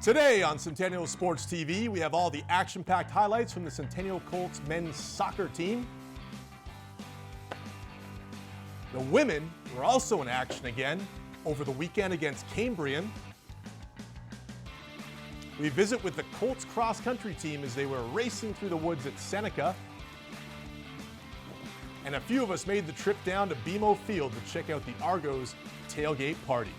Today on Centennial Sports TV, we have all the action-packed highlights from the Centennial Colts men's soccer team. The women were also in action again over the weekend against Cambrian. We visit with the Colts cross-country team as they were racing through the woods at Seneca. And a few of us made the trip down to BMO Field to check out the Argos tailgate party.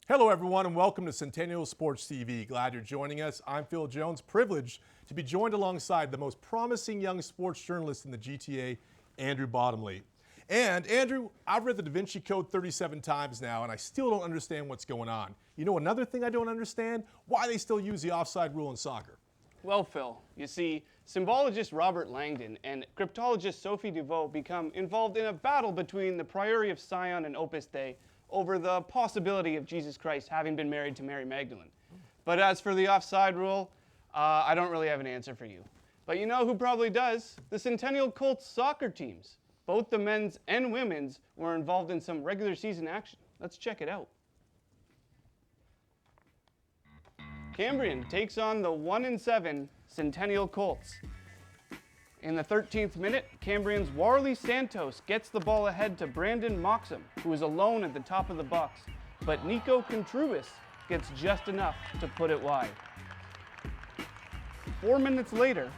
Hello everyone and welcome to Centennial Sports TV. Glad you're joining us. I'm Phil Jones, privileged to be joined alongside the most promising young sports journalist in the GTA, Andrew Bottomley. And Andrew, I've read the Da Vinci Code 37 times now and I still don't understand what's going on. You know another thing I don't understand? Why they still use the offside rule in soccer. Well, Phil, you see, symbologist Robert Langdon and cryptologist Sophie Deveau become involved in a battle between the Priory of Sion and Opus Dei over the possibility of Jesus Christ having been married to Mary Magdalene. But as for the offside rule, I don't really have an answer for you. But you know who probably does? The Centennial Colts soccer teams. Both the men's and women's were involved in some regular season action. Let's check it out. Cambrian takes on the 1-7 Centennial Colts. In the 13th minute, Cambrian's Warley Santos gets the ball ahead to Brandon Moxham, who is alone at the top of the box, but Nico Contrubis gets just enough to put it wide. 4 minutes later,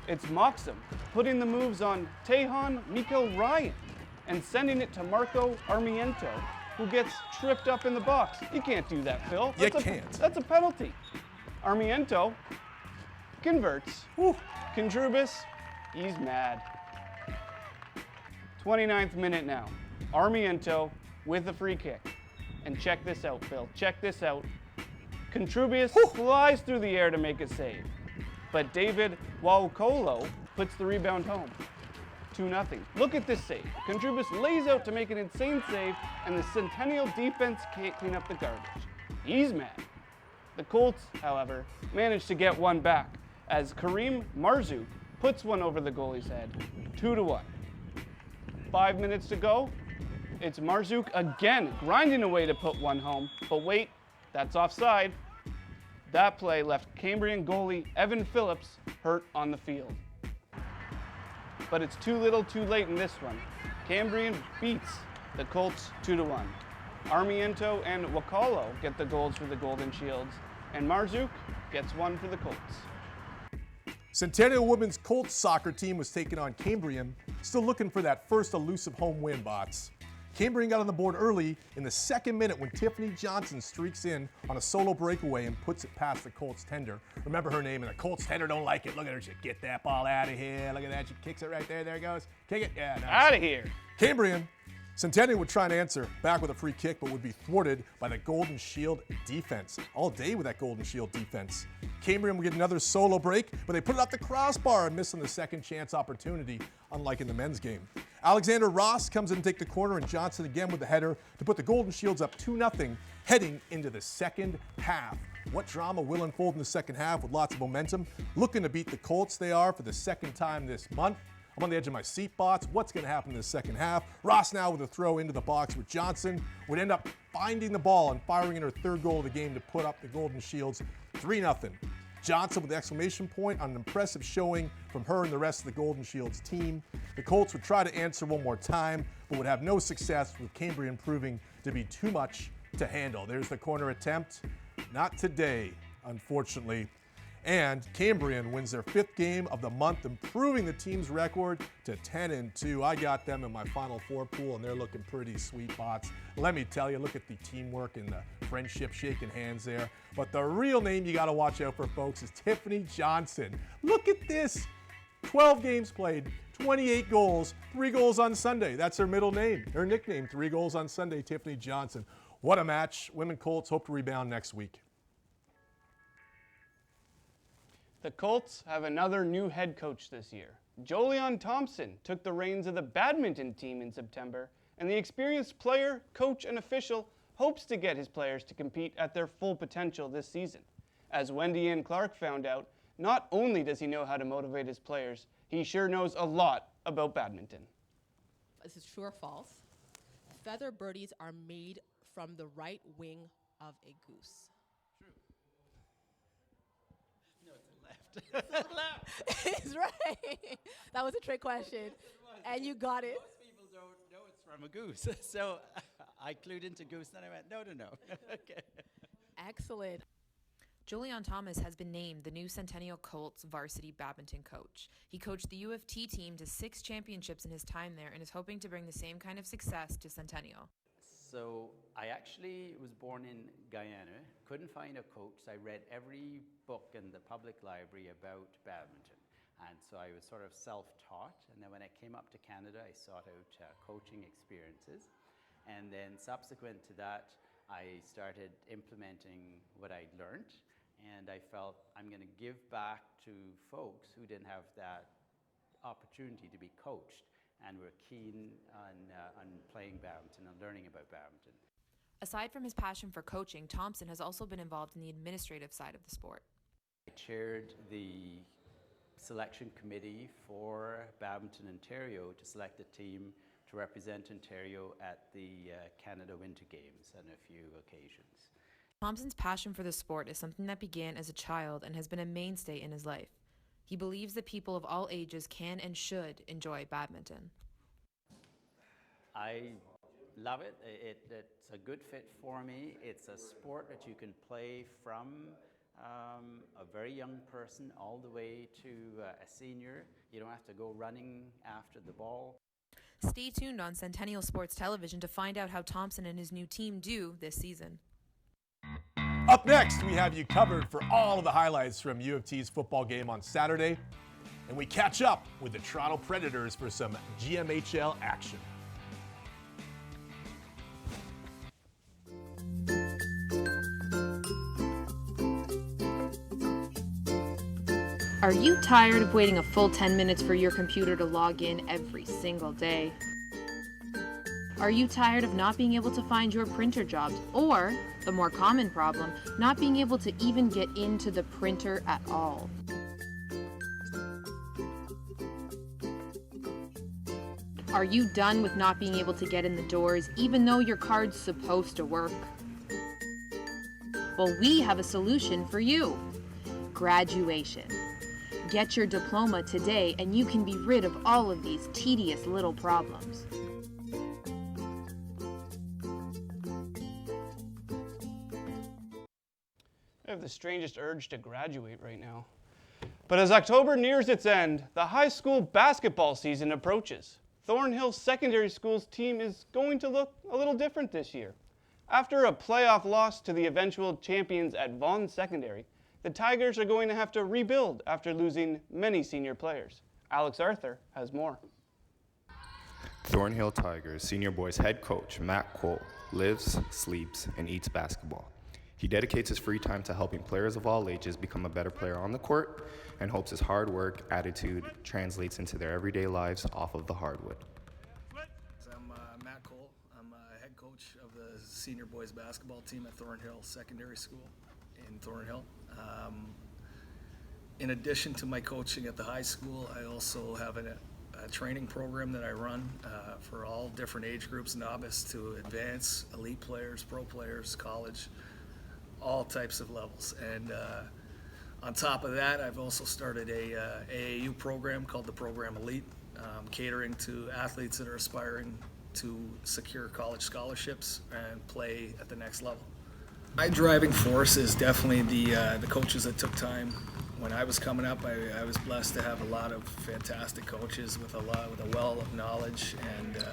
it's Moxham putting the moves on Tejan Miko Ryan and sending it to Marco Armiento, who gets tripped up in the box. You can't do that, Phil. You can't. That's a penalty. Armiento converts. Whew. Contrubis, he's mad. 29th minute now. Armiento with a free kick. And check this out, Phil. Check this out. Contrubis flies through the air to make a save. But David Waukolo puts the rebound home. 2-0. Look at this save. Contrubis lays out to make an insane save, and the Centennial defense can't clean up the garbage. He's mad. The Colts, however, managed to get one back as Kareem Marzouk puts one over the goalie's head. 2-1. 5 minutes to go. It's Marzouk again grinding away to put one home, but wait, that's offside. That play left Cambrian goalie Evan Phillips hurt on the field. But it's too little too late in this one. Cambrian beats the Colts 2-1. Armiento and Wakalo get the goals for the Golden Shields, and Marzouk gets one for the Colts. Centennial women's Colts soccer team was taking on Cambrian, still looking for that first elusive home win, Bots. Cambrian got on the board early in the 2nd minute when Tiffany Johnson streaks in on a solo breakaway and puts it past the Colts tender. Remember her name, and the Colts tender don't like it. Look at her, she get that ball out of here. Look at that, she kicks it right there. There it goes. Kick it. Yeah, nice. Out of here. Cambrian. Centennial would try and answer back with a free kick, but would be thwarted by the Golden Shield defense. All day with that Golden Shield defense. Cambrian would get another solo break, but they put it off the crossbar and miss on the second chance opportunity, unlike in the men's game. Alexander Ross comes in to take the corner, and Johnson again with the header to put the Golden Shields up 2-0, heading into the second half. What drama will unfold in the second half with lots of momentum? Looking to beat the Colts, they are, for the second time this month. I'm on the edge of my seat, Bots. What's going to happen in the second half? Ross now with a throw into the box where Johnson would end up finding the ball and firing in her 3rd goal of the game to put up the Golden Shields 3-0. Johnson with the exclamation point on an impressive showing from her and the rest of the Golden Shields team. The Colts would try to answer one more time, but would have no success, with Cambrian proving to be too much to handle. There's the corner attempt. Not today, unfortunately. And Cambrian wins their 5th game of the month, improving the team's record to 10-2. I got them in my Final Four pool, and they're looking pretty sweet, Bots. Let me tell you, look at the teamwork and the friendship, shaking hands there. But the real name you got to watch out for, folks, is Tiffany Johnson. Look at this. 12 games played, 28 goals, 3 goals on Sunday. That's her middle name, her nickname, 3 goals on Sunday, Tiffany Johnson. What a match. Women Colts hope to rebound next week. The Colts have another new head coach this year. Jolion Thompson took the reins of the badminton team in September, and the experienced player, coach, and official hopes to get his players to compete at their full potential this season. As Wendy Ann Clark found out, not only does he know how to motivate his players, he sure knows a lot about badminton. This is true or false? Feather birdies are made from the right wing of a goose? It's right. That was a trick question. And you got it. Most people don't know it's from a goose. So I clued into goose, then I went, no. Okay. Excellent. Julian Thomas has been named the new Centennial Colts varsity badminton coach. He coached the U of T team to 6 championships in his time there and is hoping to bring the same kind of success to Centennial. So I actually was born in Guyana, couldn't find a coach. I read every book in the public library about badminton. And so I was sort of self-taught. And then when I came up to Canada, I sought out coaching experiences. And then subsequent to that, I started implementing what I'd learned. And I felt I'm going to give back to folks who didn't have that opportunity to be coached and were keen on playing badminton and learning about badminton. Aside from his passion for coaching, Thompson has also been involved in the administrative side of the sport. I chaired the selection committee for Badminton Ontario to select a team to represent Ontario at the Canada Winter Games on a few occasions. Thompson's passion for the sport is something that began as a child and has been a mainstay in his life. He believes that people of all ages can and should enjoy badminton. I love it. It's a good fit for me. It's a sport that you can play from a very young person all the way to a senior. You don't have to go running after the ball. Stay tuned on Centennial Sports Television to find out how Thompson and his new team do this season. Up next, we have you covered for all of the highlights from U of T's football game on Saturday. And we catch up with the Toronto Predators for some GMHL action. Are you tired of waiting a full 10 minutes for your computer to log in every single day? Are you tired of not being able to find your printer jobs? Or, the more common problem, not being able to even get into the printer at all? Are you done with not being able to get in the doors even though your card's supposed to work? Well, we have a solution for you. Graduation. Get your diploma today and you can be rid of all of these tedious little problems. I have the strangest urge to graduate right now. But as October nears its end, the high school basketball season approaches. Thornhill Secondary School's team is going to look a little different this year. After a playoff loss to the eventual champions at Vaughan Secondary, the Tigers are going to have to rebuild after losing many senior players. Alex Arthur has more. Thornhill Tigers senior boys head coach Matt Cole lives, sleeps, and eats basketball. He dedicates his free time to helping players of all ages become a better player on the court and hopes his hard work, attitude translates into their everyday lives off of the hardwood. I'm Matt Cole. I'm head coach of the senior boys basketball team at Thornhill Secondary School in Thornhill. In addition to my coaching at the high school, I also have a training program that I run for all different age groups, novice to advanced, elite players, pro players, college, all types of levels. And on top of that, I've also started a AAU program called the Program Elite, catering to athletes that are aspiring to secure college scholarships and play at the next level. My driving force is definitely the coaches that took time. When I was coming up, I was blessed to have a lot of fantastic coaches with a well of knowledge, and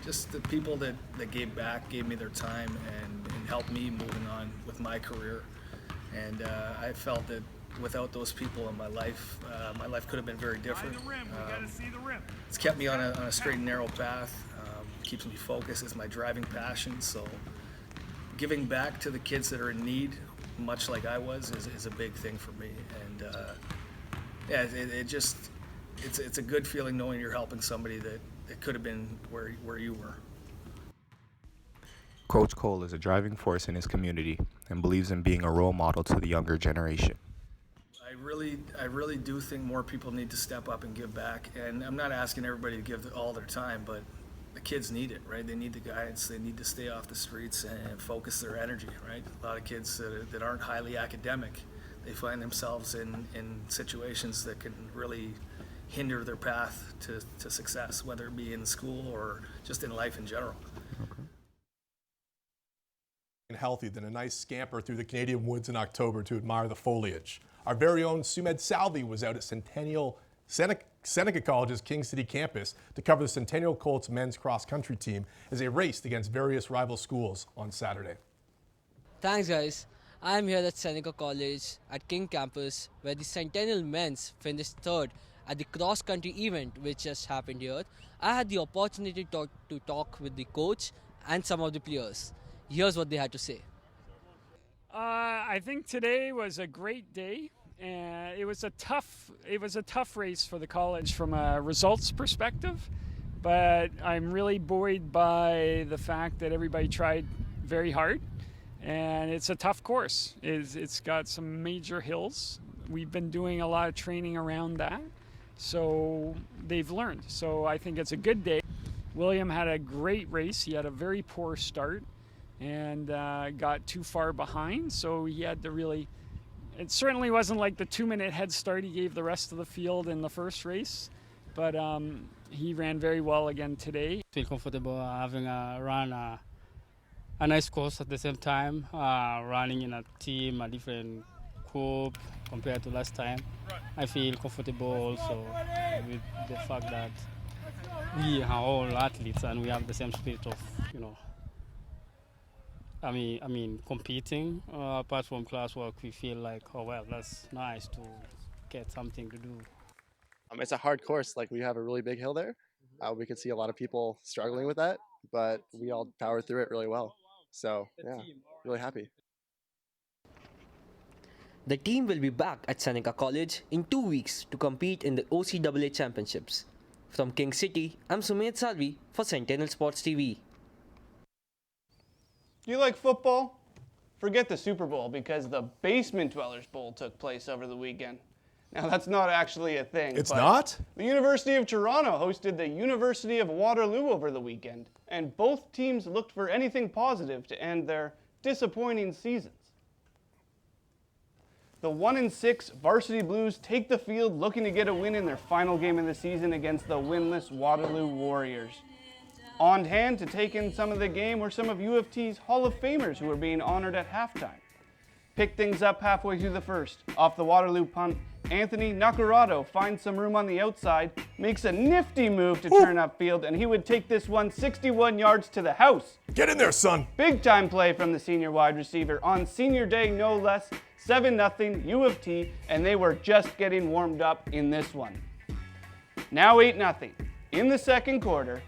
just the people that gave back, gave me their time, and helped me moving on with my career. And I felt that without those people in my life could have been very different. It's kept me on a straight and narrow path, keeps me focused. It's my driving passion. So giving back to the kids that are in need, much like I was, is a big thing for me. And it's a good feeling knowing you're helping somebody that could have been where you were. Coach Cole is a driving force in his community and believes in being a role model to the younger generation. I really do think more people need to step up and give back. And I'm not asking everybody to give all their time, but the kids need it, right? They need the guidance. They need to stay off the streets and focus their energy, right? A lot of kids that aren't highly academic, they find themselves in situations that can really hinder their path to success, whether it be in school or just in life in general. And healthy than a nice scamper through the Canadian woods in October to admire the foliage. Our very own Sumed Salvi was out at Centennial Seneca College's King City campus to cover the Centennial Colts men's cross-country team as they raced against various rival schools on Saturday. Thanks, guys. I'm here at Seneca College at King campus, where the Centennial men's finished third at the cross-country event which just happened here. I had the opportunity to talk with the coach and some of the players. Here's what they had to say. I think today was a great day. And it was a tough race for the college from a results perspective, but I'm really buoyed by the fact that everybody tried very hard, and it's a tough course. It's got some major hills. We've been doing a lot of training around that, so they've learned. So I think it's a good day. William had a great race. He had a very poor start and got too far behind, so he had to really. It certainly wasn't like the 2-minute head start he gave the rest of the field in the first race, but he ran very well again today. Feel comfortable having a nice course at the same time, running in a team, a different group compared to last time. I feel comfortable also with the fact that we are all athletes and we have the same spirit of, competing. Apart from classwork, we feel like, oh well, that's nice to get something to do. It's a hard course. Like, we have a really big hill there. We could see a lot of people struggling with that, but we all powered through it really well. So yeah, really happy. The team will be back at Seneca College in 2 weeks to compete in the OCAA Championships. From King City, I'm Sumit Salvi for Centennial Sports TV. Do you like football? Forget the Super Bowl because the Basement Dwellers Bowl took place over the weekend. Now, that's not actually a thing. It's but not? The University of Toronto hosted the University of Waterloo over the weekend, and both teams looked for anything positive to end their disappointing seasons. The 1-6 Varsity Blues take the field looking to get a win in their final game of the season against the winless Waterloo Warriors. On hand to take in some of the game were some of U of T's Hall of Famers who were being honored at halftime. Picked things up halfway through the first. Off the Waterloo punt, Anthony Nacarado finds some room on the outside, makes a nifty move to turn upfield, and he would take this one 61 yards to the house. Get in there, son. Big time play from the senior wide receiver on senior day, no less. 7-0 U of T, and they were just getting warmed up in this one. Now 8-0. In the second quarter,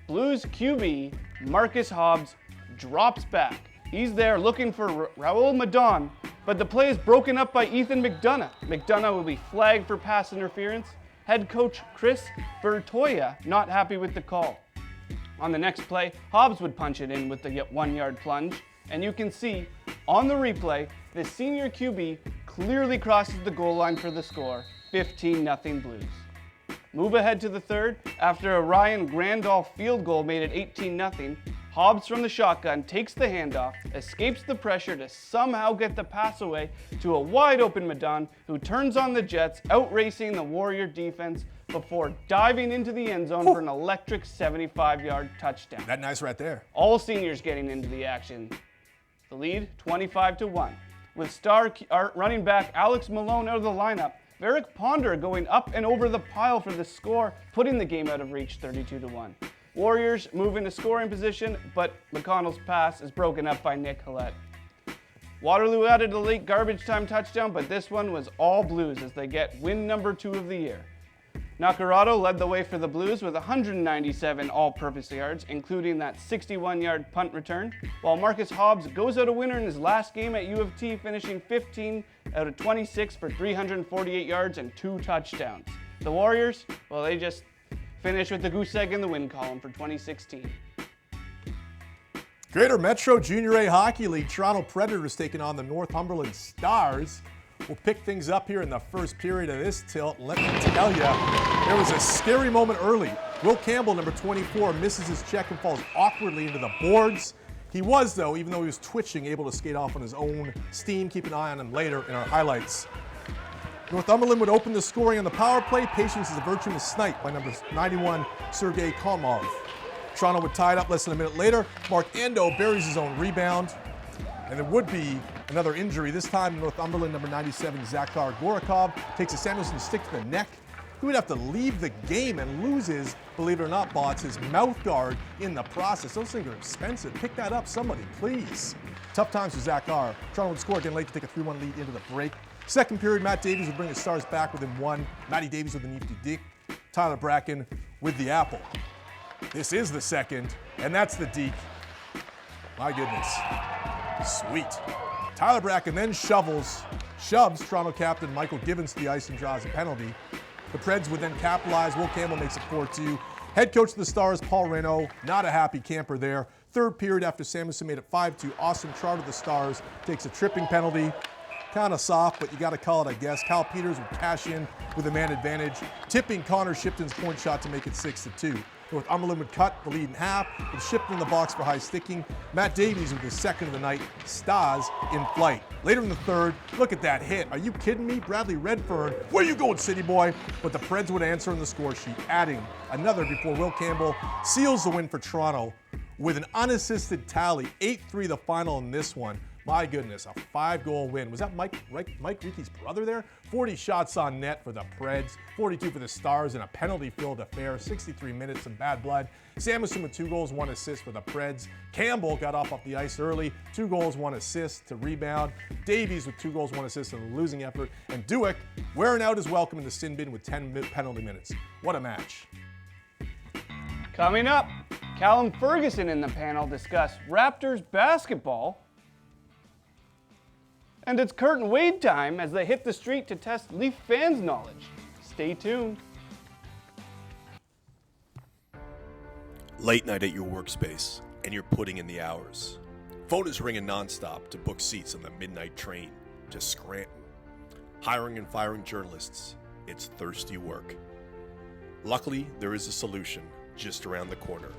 Blues QB Marcus Hobbs drops back. He's there looking for Raul Madon, but the play is broken up by Ethan McDonough. McDonough will be flagged for pass interference. Head coach Chris Bertoya not happy with the call. On the next play, Hobbs would punch it in with the 1-yard plunge, and you can see on the replay, the senior QB clearly crosses the goal line for the score, 15-0 Blues. Move ahead to the third. After a Ryan Grandolph field goal made it 18-0, Hobbs from the shotgun takes the handoff, escapes the pressure to somehow get the pass away to a wide open Madon, who turns on the Jets, outracing the Warrior defense before diving into the end zone for an electric 75-yard touchdown. That nice right there. All seniors getting into the action. The lead, 25-1. With star running back Alex Malone out of the lineup, Varick Ponder going up and over the pile for the score, putting the game out of reach 32-1. Warriors move into scoring position, but McConnell's pass is broken up by Nick Hillette. Waterloo added a late garbage time touchdown, but this one was all Blues as they get win number 2 of the year. Nacarado led the way for the Blues with 197 all-purpose yards, including that 61-yard punt return, while Marcus Hobbs goes out a winner in his last game at U of T, finishing 15 out of 26 for 348 yards and 2 touchdowns. The Warriors, well, they just finished with the goose egg in the win column for 2016. Greater Metro Junior A Hockey League, Toronto Predators taking on the Northumberland Stars. We'll pick things up here in the first period of this tilt. Let me tell you, there was a scary moment early. Will Campbell, number 24, misses his check and falls awkwardly into the boards. He was, though, even though he was twitching, able to skate off on his own steam. Keep an eye on him later in our highlights. Northumberland would open the scoring on the power play. Patience is a virtue and a snipe by number 91, Sergei Kalmov. Toronto would tie it up less than a minute later. Mark Ando buries his own rebound. And there would be another injury. This time, Northumberland number 97, Zakhar Gorakov, takes a Samuelson stick to the neck. He would have to leave the game and loses, believe it or not, bots, his mouth guard in the process. Those things are expensive. Pick that up, somebody, please. Tough times for Zakhar. Toronto would score again late to take a 3-1 lead into the break. Second period, Matt Davies would bring his Stars back within one. Matty Davies with the knee dick. Tyler Bracken with the apple. This is the second, and that's the deke. My goodness. Sweet. Tyler Bracken then shoves Toronto captain Michael Gibbons to the ice and draws a penalty. The Preds would then capitalize. Will Campbell makes it 4-2. Head coach of the Stars, Paul Reynaud, not a happy camper there. Third period after Samuelson made it 5-2, Austin Trout of the Stars takes a tripping penalty. Kind of soft, but you got to call it, I guess. Kyle Peters would cash in with a man advantage, tipping Connor Shipton's point shot to make it 6-2. Northumberland would cut the lead in half, with Shipton in the box for high sticking. Matt Davies with his second of the night. Stars in flight. Later in the third, look at that hit. Are you kidding me? Bradley Redfern, where you going, city boy? But the Preds would answer in the score sheet, adding another before Will Campbell seals the win for Toronto with an unassisted tally. 8-3 the final in this one. My goodness, a 5-goal win. Was that Mike Reeke's brother there? 40 shots on net for the Preds, 42 for the Stars in a penalty-filled affair, 63 minutes of bad blood. Samuelson with 2 goals, 1 assist for the Preds. Campbell got off the ice early, 2 goals, 1 assist to rebound. Davies with 2 goals, 1 assist in a losing effort. And Dueck wearing out his welcome in the sin bin with 10 penalty minutes. What a match. Coming up, Callum Ferguson in the panel discuss Raptors basketball. And it's Kurt Wade time as they hit the street to test Leaf fans' knowledge. Stay tuned. Late night at your workspace, and you're putting in the hours. Phone is ringing nonstop to book seats on the midnight train to Scranton. Hiring and firing journalists, it's thirsty work. Luckily, there is a solution just around the corner.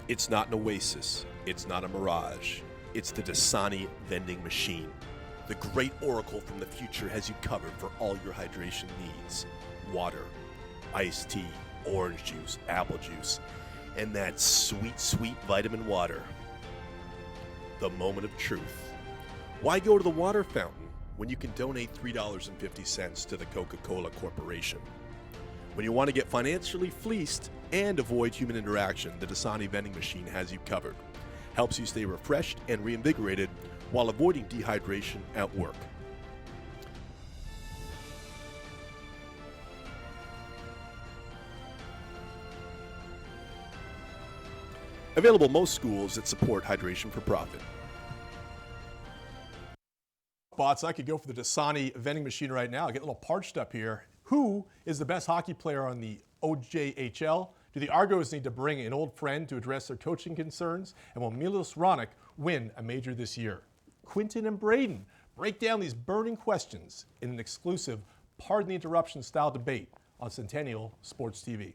It's not an oasis, it's not a mirage, it's the Dasani vending machine. The great oracle from the future has you covered for all your hydration needs. Water, iced tea, orange juice, apple juice, and that sweet, sweet vitamin water. The moment of truth. Why go to the water fountain when you can donate $3.50 to the Coca-Cola Corporation? When you want to get financially fleeced and avoid human interaction, the Dasani vending machine has you covered. Helps you stay refreshed and reinvigorated while avoiding dehydration at work. Available most schools that support hydration for profit. Bots, I could go for the Dasani vending machine right now. I get a little parched up here. Who is the best hockey player on the OJHL? Do the Argos need to bring an old friend to address their coaching concerns? And will Milos Raonic win a major this year? Quinton and Braden break down these burning questions in an exclusive Pardon the Interruption style debate on Centennial Sports TV.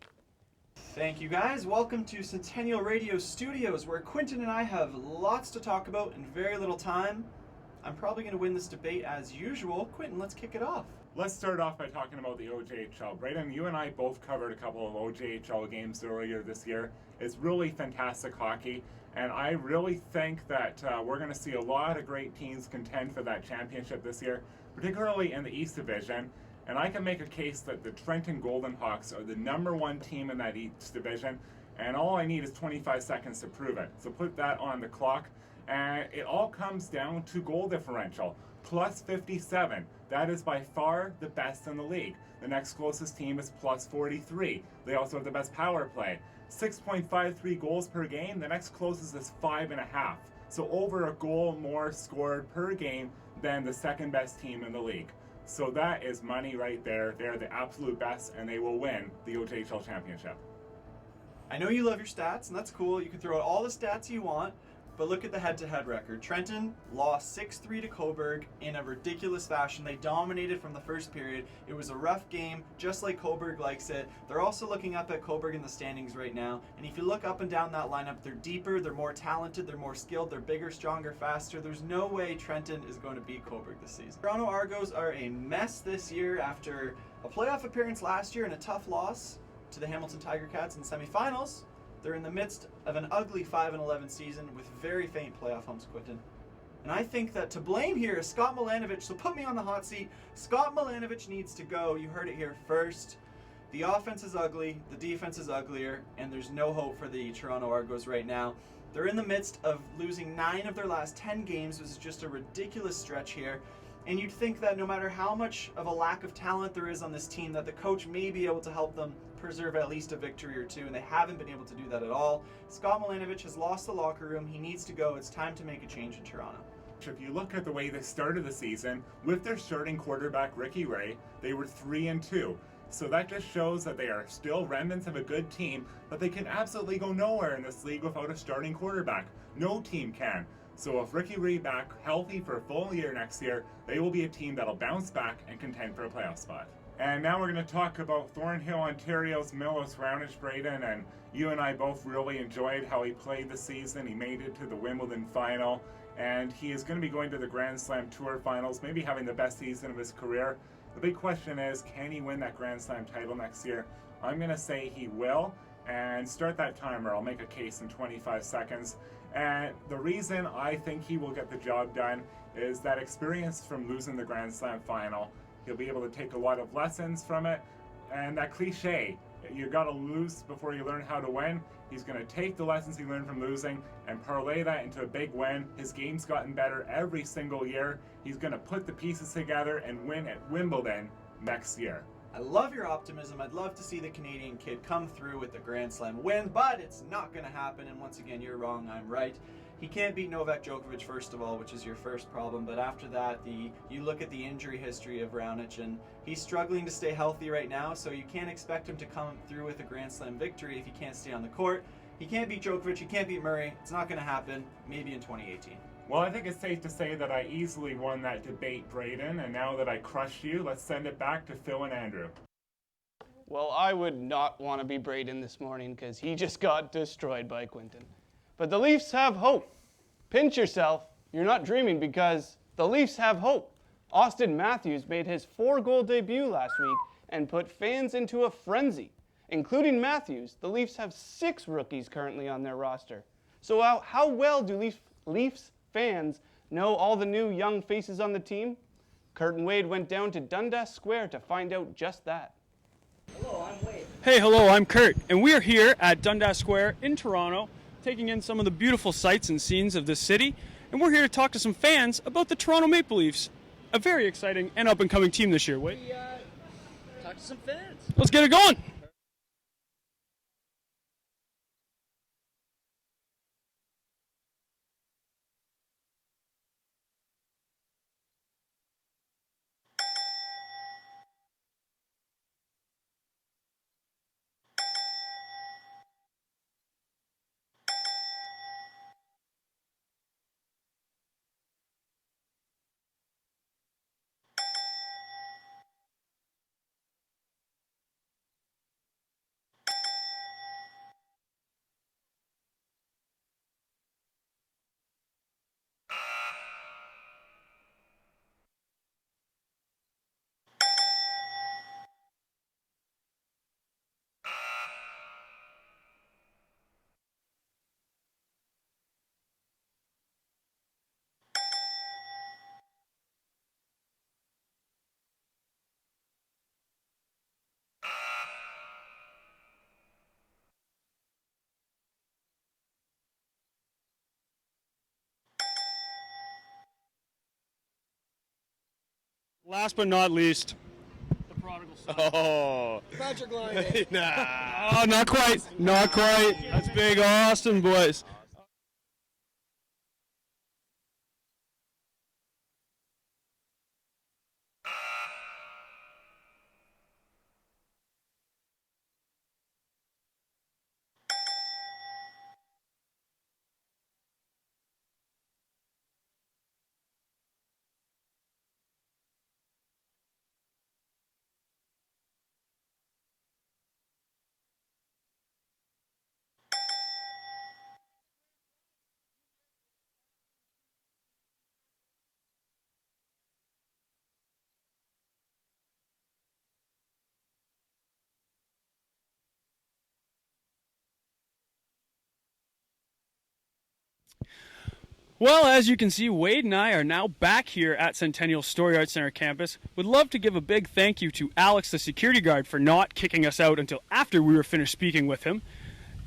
Thank you guys. Welcome to Centennial Radio Studios, where Quinton and I have lots to talk about in very little time. I'm probably going to win this debate as usual. Quinton, let's kick it off. Let's start off by talking about the OJHL. Braden, you and I both covered a couple of OJHL games earlier this year. It's really fantastic hockey, and I really think that we're going to see a lot of great teams contend for that championship this year, particularly in the East Division. And I can make a case that the Trenton Golden Hawks are the #1 team in that East Division, and all I need is 25 seconds to prove it. So put that on the clock, and it all comes down to goal differential. Plus 57. That is by far the best in the league. The next closest team is plus 43. They also have the best power play. 6.53 goals per game. The next closest is 5.5. So over a goal more scored per game than the second best team in the league. So that is money right there. They're the absolute best, and they will win the OJHL championship. I know you love your stats, and that's cool. You can throw out all the stats you want, but look at the head-to-head record. Trenton lost 6-3 to Coburg in a ridiculous fashion. They dominated from the first period. It was a rough game, just like Coburg likes it. They're also looking up at Coburg in the standings right now, and if you look up and down that lineup, they're deeper, they're more talented, they're more skilled, they're bigger, stronger, faster. There's no way Trenton is going to beat Coburg this season. Toronto Argos are a mess this year after a playoff appearance last year and a tough loss to the Hamilton Tiger Cats in the semifinals. They're in the midst of an ugly 5-11 season with very faint playoff hopes, Quinton. And I think that to blame here is Scott Milanovich, so put me on the hot seat. Scott Milanovich needs to go. You heard it here first. The offense is ugly, the defense is uglier, and there's no hope for the Toronto Argos right now. They're in the midst of losing 9 of their last 10 games. This is just a ridiculous stretch here. And you'd think that no matter how much of a lack of talent there is on this team, that the coach may be able to help them preserve at least a victory or two, and they haven't been able to do that at all. Scott Milanovich has lost the locker room. He needs to go. It's time to make a change in Toronto. If you look at the way they started the season, with their starting quarterback Ricky Ray, they were 3-2. So that just shows that they are still remnants of a good team, but they can absolutely go nowhere in this league without a starting quarterback. No team can. So if Ricky Ray back healthy for a full year next year, they will be a team that'll bounce back and contend for a playoff spot. And now we're going to talk about Thornhill, Ontario's Milos Raonic, Braden, and you and I both really enjoyed how he played this season. He made it to the Wimbledon final, and he is going to be going to the Grand Slam Tour finals, maybe having the best season of his career. The big question is, can he win that Grand Slam title next year? I'm going to say he will, and start that timer. I'll make a case in 25 seconds. And the reason I think he will get the job done is that experience from losing the Grand Slam final. He'll be able to take a lot of lessons from it. And that cliche, you got to lose before you learn how to win. He's going to take the lessons he learned from losing and parlay that into a big win. His game's gotten better every single year. He's going to put the pieces together and win at Wimbledon next year. I love your optimism. I'd love to see the Canadian kid come through with the Grand Slam win, but it's not going to happen. And once again, you're wrong, I'm right. He can't beat Novak Djokovic, first of all, which is your first problem. But after that, you look at the injury history of Raonic, and he's struggling to stay healthy right now, so you can't expect him to come through with a Grand Slam victory if he can't stay on the court. He can't beat Djokovic, he can't beat Murray. It's not going to happen, maybe in 2018. Well, I think it's safe to say that I easily won that debate, Braden, and now that I crushed you, let's send it back to Phil and Andrew. Well, I would not want to be Braden this morning because he just got destroyed by Quinton. But the Leafs have hope. Pinch yourself. You're not dreaming because the Leafs have hope. Austin Matthews made his 4-goal debut last week and put fans into a frenzy. Including Matthews, the Leafs have 6 rookies currently on their roster. So how well do Leafs fans know all the new young faces on the team? Curtin Wade went down to Dundas Square to find out just that. Hello, I'm Wade. Hey, hello, I'm Kurt, and we are here at Dundas Square in Toronto, taking in some of the beautiful sights and scenes of this city, and we're here to talk to some fans about the Toronto Maple Leafs, a very exciting and up-and-coming team this year. Wade? Talk to some fans. Let's get it going. Last but not least, the prodigal son. Oh. Patrick Lyon. Nah. Oh, not quite. Not quite. That's big Austin, boys. Well, as you can see, Wade and I are now back here at Centennial Story Arts Center campus. Would love to give a big thank you to Alex, the security guard, for not kicking us out until after we were finished speaking with him.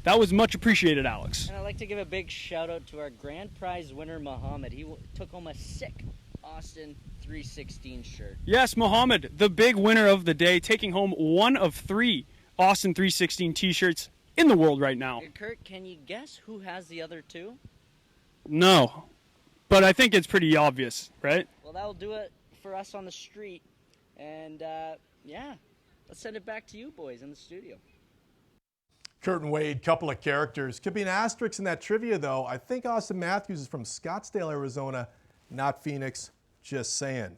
That was much appreciated, Alex. And I'd like to give a big shout out to our grand prize winner, Mohammed. He took home a sick Austin 316 shirt. Yes, Mohammed, the big winner of the day, taking home one of 3 Austin 316 t-shirts in the world right now. Kurt, can you guess who has the other 2? No, but I think it's pretty obvious, right? Well, that'll do it for us on the street. And, yeah, let's send it back to you boys in the studio. Kurt and Wade, couple of characters. Could be an asterisk in that trivia, though. I think Austin Matthews is from Scottsdale, Arizona, not Phoenix. Just saying.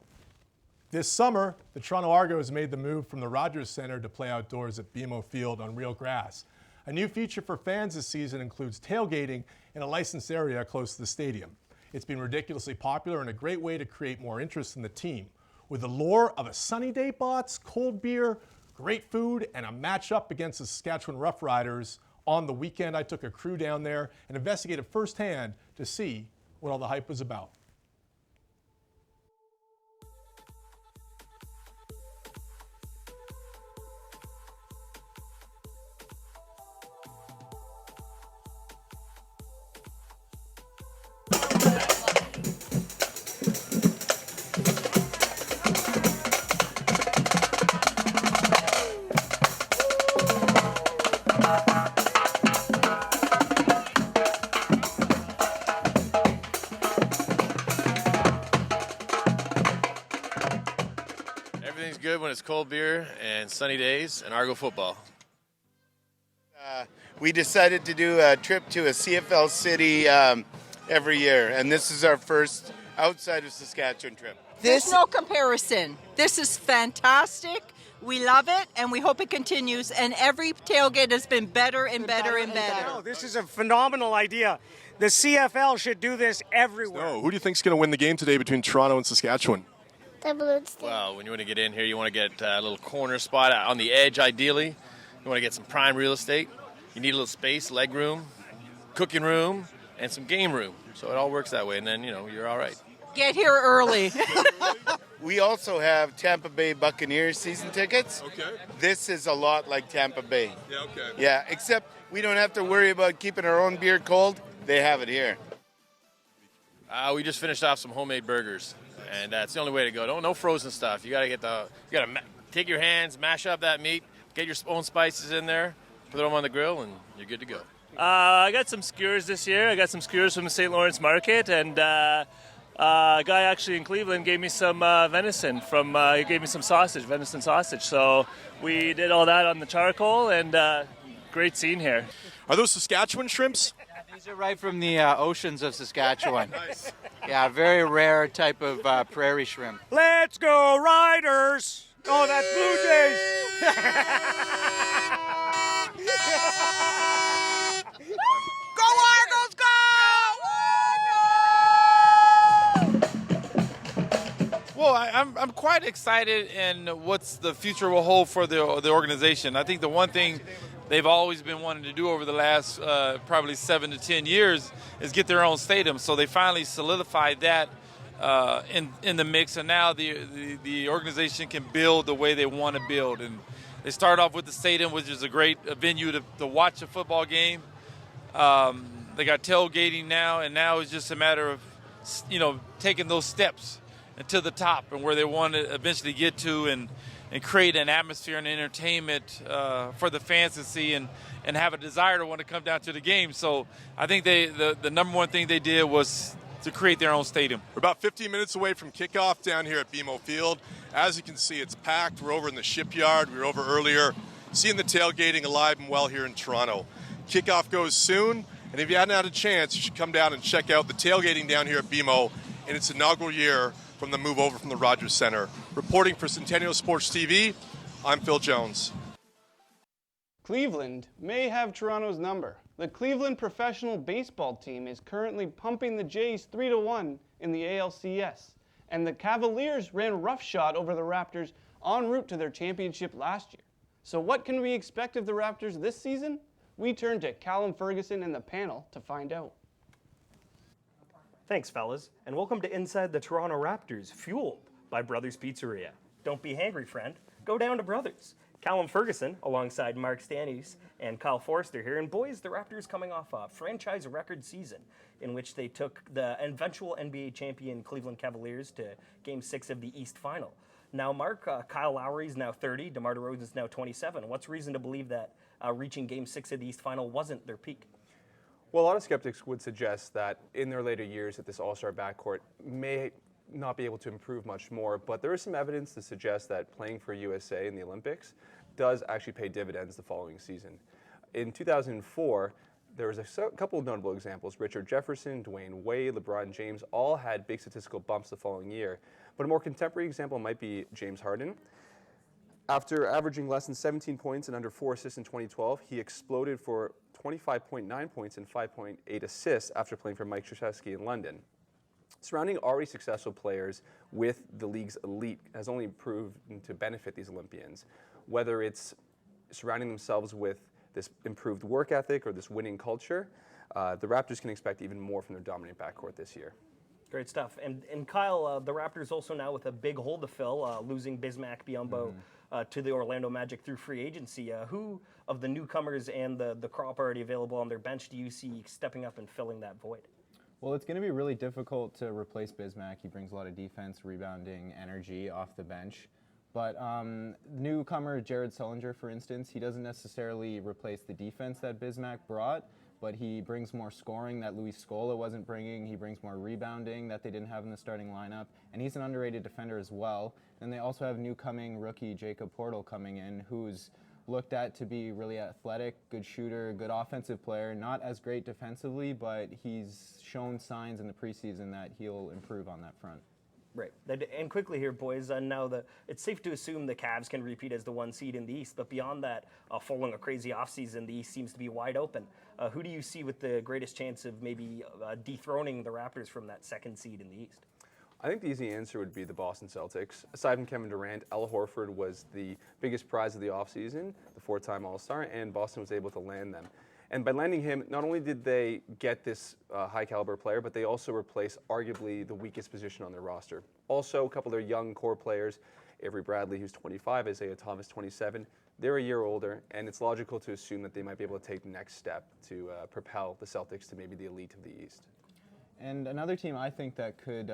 This summer, the Toronto Argos made the move from the Rogers Centre to play outdoors at BMO Field on real grass. A new feature for fans this season includes tailgating in a licensed area close to the stadium. It's been ridiculously popular and a great way to create more interest in the team. With the lure of a sunny day bots, cold beer, great food, and a matchup against the Saskatchewan Roughriders, on the weekend I took a crew down there and investigated firsthand to see what all the hype was about. Everything's good when it's cold beer and sunny days and Argo football. We decided to do a trip to a CFL city every year, and this is our first outside of Saskatchewan trip. There's no comparison. This is fantastic. We love it, and we hope it continues. And every tailgate has been better and better and better. No, this is a phenomenal idea. The CFL should do this everywhere. So, who do you think is going to win the game today between Toronto and Saskatchewan? Well, when you want to get in here, you want to get a little corner spot on the edge, ideally. You want to get some prime real estate. You need a little space, leg room, cooking room, and some game room. So it all works that way, and then, you're all right. Get here early. We also have Tampa Bay Buccaneers season tickets. Okay. This is a lot like Tampa Bay. Yeah, okay. Yeah, except we don't have to worry about keeping our own beer cold. They have it here. We just finished off some homemade burgers, and that's the only way to go. No frozen stuff. You gotta take your hands, mash up that meat, get your own spices in there, put them on the grill, and you're good to go. I got some skewers this year. I got some skewers from the St. Lawrence Market, and a guy actually in Cleveland gave me some venison he gave me some venison sausage. So we did all that on the charcoal, and great scene here. Are those Saskatchewan shrimps? These are right from the oceans of Saskatchewan. Nice. Yeah, very rare type of prairie shrimp. Let's go Riders! Oh, that's Blue Jays! Go Argos, go! Well, I'm quite excited in what's the future will hold for the organization. I think the one thing they've always been wanting to do over the last probably 7 to 10 years is get their own stadium. So they finally solidified that in the mix, and now the organization can build the way they want to build. And they start off with the stadium, which is a great venue to watch a football game. They got tailgating now, and now it's just a matter of taking those steps to the top and where they want to eventually get to, and create an atmosphere and entertainment for the fans to see and have a desire to want to come down to the game. So I think the number one thing they did was to create their own stadium. We're about 15 minutes away from kickoff down here at BMO Field. As you can see, it's packed. We're over in the shipyard. We were over earlier, seeing the tailgating alive and well here in Toronto. Kickoff goes soon, and if you hadn't had a chance, you should come down and check out the tailgating down here at BMO in its inaugural year from the move over from the Rogers Centre. Reporting for Centennial Sports TV, I'm Phil Jones. Cleveland may have Toronto's number. The Cleveland professional baseball team is currently pumping the Jays 3-1 in the ALCS. And the Cavaliers ran roughshod over the Raptors en route to their championship last year. So what can we expect of the Raptors this season? We turn to Callum Ferguson and the panel to find out. Thanks, fellas, and welcome to Inside the Toronto Raptors, fueled by Brothers Pizzeria. Don't be hangry, friend. Go down to Brothers. Callum Ferguson, alongside Mark Stannies and Kyle Forrester here. And boys, the Raptors coming off a franchise record season in which they took the eventual NBA champion Cleveland Cavaliers to Game 6 of the East Final. Now, Mark, Kyle Lowry is now 30, DeMar DeRozan is now 27. What's reason to believe that reaching Game 6 of the East Final wasn't their peak? Well, a lot of skeptics would suggest that in their later years that this all-star backcourt may not be able to improve much more, but there is some evidence to suggest that playing for USA in the Olympics does actually pay dividends the following season. In 2004, there was a couple of notable examples. Richard Jefferson, Dwayne Wade, LeBron James all had big statistical bumps the following year. But a more contemporary example might be James Harden. After averaging less than 17 points and under 4 assists in 2012, he exploded for 25.9 points and 5.8 assists after playing for Mike Krzyzewski in London. Surrounding already successful players with the league's elite has only proved to benefit these Olympians, whether it's surrounding themselves with this improved work ethic or this winning culture. The Raptors can expect even more from their dominant backcourt this year. Great stuff. And Kyle, the Raptors also now with a big hole to fill, losing Bismack Biyombo to the Orlando Magic through free agency. Who of the newcomers and the crop already available on their bench do you see stepping up and filling that void? Well, it's going to be really difficult to replace Bismack. He brings a lot of defense, rebounding, energy off the bench. But newcomer Jared Sullinger, for instance, he doesn't necessarily replace the defense that Bismack brought, but he brings more scoring that Luis Scola wasn't bringing. He brings more rebounding that they didn't have in the starting lineup, and he's an underrated defender as well. And they also have newcoming rookie Jacob Portal coming in, who's looked at to be really athletic, good shooter, good offensive player, not as great defensively, but he's shown signs in the preseason that he'll improve on that front. Right. And quickly here, boys, now it's safe to assume the Cavs can repeat as the 1 seed in the East, but beyond that, following a crazy offseason, the East seems to be wide open. Who do you see with the greatest chance of maybe dethroning the Raptors from that 2nd seed in the East? I think the easy answer would be the Boston Celtics. Aside from Kevin Durant, Al Horford was the biggest prize of the offseason, the 4-time All-Star, and Boston was able to land them. And by landing him, not only did they get this high-caliber player, but they also replaced arguably the weakest position on their roster. Also, a couple of their young core players, Avery Bradley, who's 25, Isaiah Thomas, 27, they're a year older, and it's logical to assume that they might be able to take the next step to propel the Celtics to maybe the elite of the East. And another team I think that could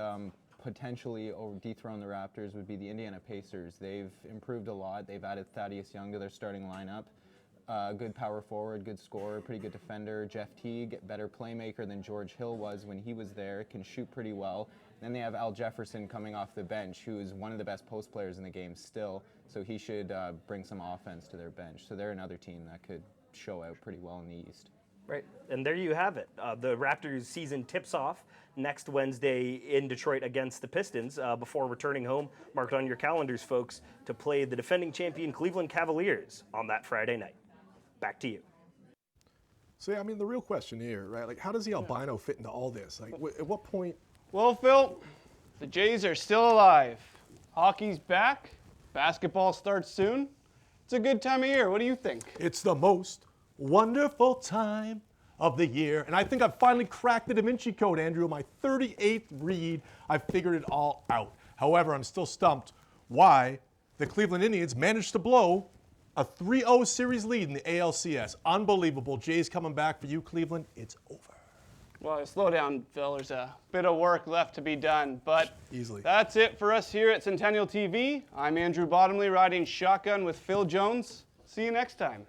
potentially dethrone the Raptors would be the Indiana Pacers. They've improved a lot. They've added Thaddeus Young to their starting lineup. Good power forward, good scorer, pretty good defender. Jeff Teague, better playmaker than George Hill was when he was there, can shoot pretty well. Then they have Al Jefferson coming off the bench, who is one of the best post players in the game still, so he should bring some offense to their bench. So they're another team that could show out pretty well in the East. Right, and there you have it. The Raptors season tips off next Wednesday in Detroit against the Pistons before returning home. Mark it on your calendars, folks, to play the defending champion Cleveland Cavaliers on that Friday night. Back to you. So, yeah, I mean, the real question here, right? Like, how does the albino fit into all this? Like, at what point? Well, Phil, the Jays are still alive. Hockey's back. Basketball starts soon. It's a good time of year. What do you think? It's the most wonderful time of the year. And I think I've finally cracked the Da Vinci Code, Andrew. My 38th read, I've figured it all out. However, I'm still stumped why the Cleveland Indians managed to blow a 3-0 series lead in the ALCS. Unbelievable. Jays coming back for you, Cleveland. It's over. Well, slow down, Phil. There's a bit of work left to be done. But easily. That's it for us here at Centennial TV. I'm Andrew Bottomley riding shotgun with Phil Jones. See you next time.